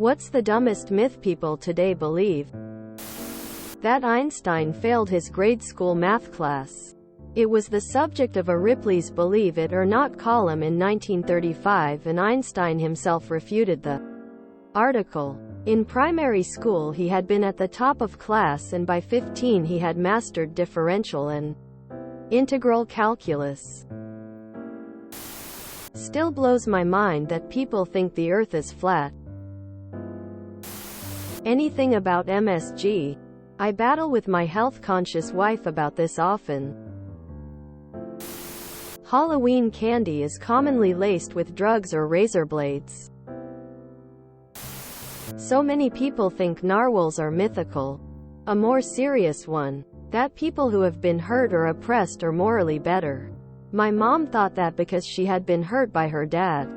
What's the dumbest myth people today believe? That Einstein failed his grade school math class. It was the subject of a Ripley's Believe It or Not column in 1935, and Einstein himself refuted the article. In primary school he had been at the top of class, and by 15 he had mastered differential and integral calculus. Still blows my mind that people think the earth is flat. Anything about MSG? I battle with my health-conscious wife about this often. Halloween candy is commonly laced with drugs or razor blades. So many people think narwhals are mythical. A more serious one, that people who have been hurt or oppressed are morally better. My mom thought that because she had been hurt by her dad,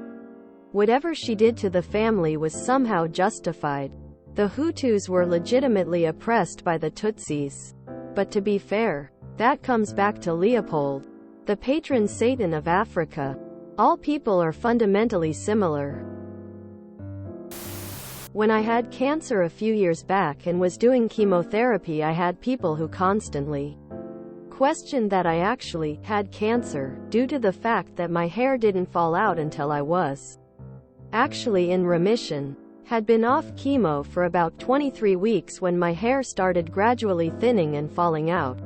whatever she did to the family was somehow justified. The Hutus were legitimately oppressed by the Tutsis. But to be fair, that comes back to Leopold, the patron Satan of Africa. All people are fundamentally similar. When I had cancer a few years back and was doing chemotherapy, I had people who constantly questioned that I actually had cancer, due to the fact that my hair didn't fall out until I was actually in remission. Had been off chemo for about 23 weeks when my hair started gradually thinning and falling out.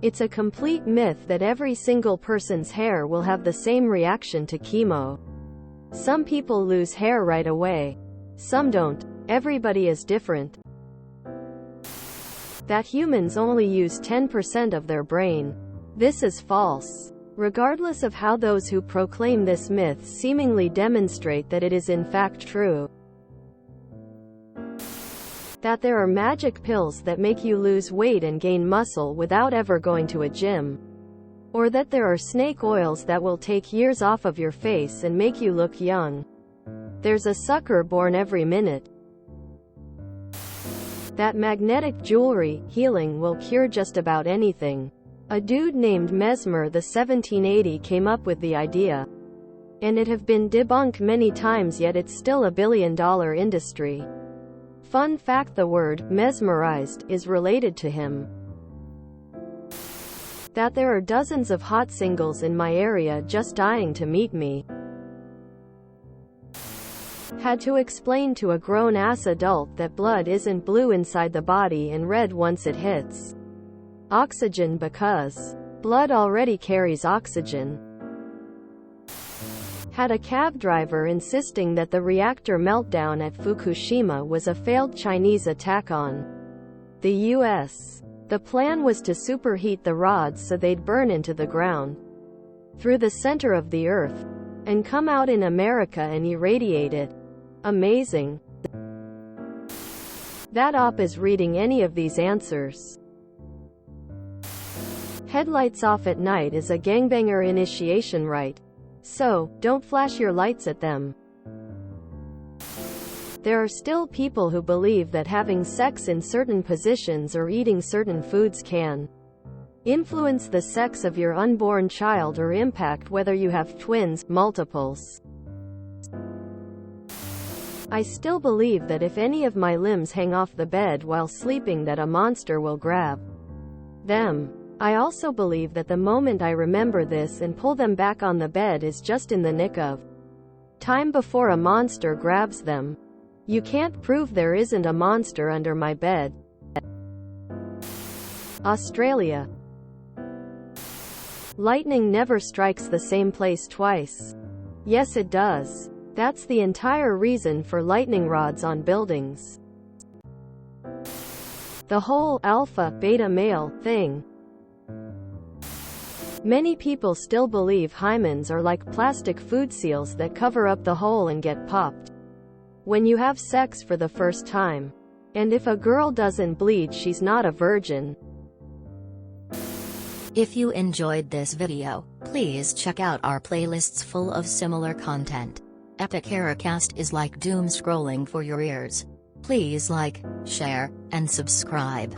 It's a complete myth that every single person's hair will have the same reaction to chemo. Some people lose hair right away. Some don't. Everybody is different. That humans only use 10% of their brain. This is false. Regardless of how those who proclaim this myth seemingly demonstrate that it is in fact true. That there are magic pills that make you lose weight and gain muscle without ever going to a gym. Or that there are snake oils that will take years off of your face and make you look young. There's a sucker born every minute. That magnetic jewelry healing will cure just about anything. A dude named Mesmer the 1780 came up with the idea. And it have been debunked many times, yet it's still a billion-dollar industry. Fun fact: the word mesmerized is related to him. That there are dozens of hot singles in my area just dying to meet me. Had to explain to a grown-ass adult that blood isn't blue inside the body and red once it hits oxygen, because blood already carries oxygen. Had a cab driver insisting that the reactor meltdown at Fukushima was a failed Chinese attack on the US. The plan was to superheat the rods so they'd burn into the ground through the center of the Earth and come out in America and irradiate it. Amazing. That op is reading any of these answers. Headlights off at night is a gangbanger initiation rite. So, don't flash your lights at them. There are still people who believe that having sex in certain positions or eating certain foods can influence the sex of your unborn child or impact whether you have twins, multiples. I still believe that if any of my limbs hang off the bed while sleeping, that a monster will grab them. I also believe that the moment I remember this and pull them back on the bed is just in the nick of time before a monster grabs them. You can't prove there isn't a monster under my bed. Australia. Lightning never strikes the same place twice. Yes, it does. That's the entire reason for lightning rods on buildings. The whole alpha, beta male thing. Many people still believe hymens are like plastic food seals that cover up the hole and get popped when you have sex for the first time. And if a girl doesn't bleed, she's not a virgin. If you enjoyed this video, please check out our playlists full of similar content. Epic Ericast is like doom scrolling for your ears. Please like, share, and subscribe.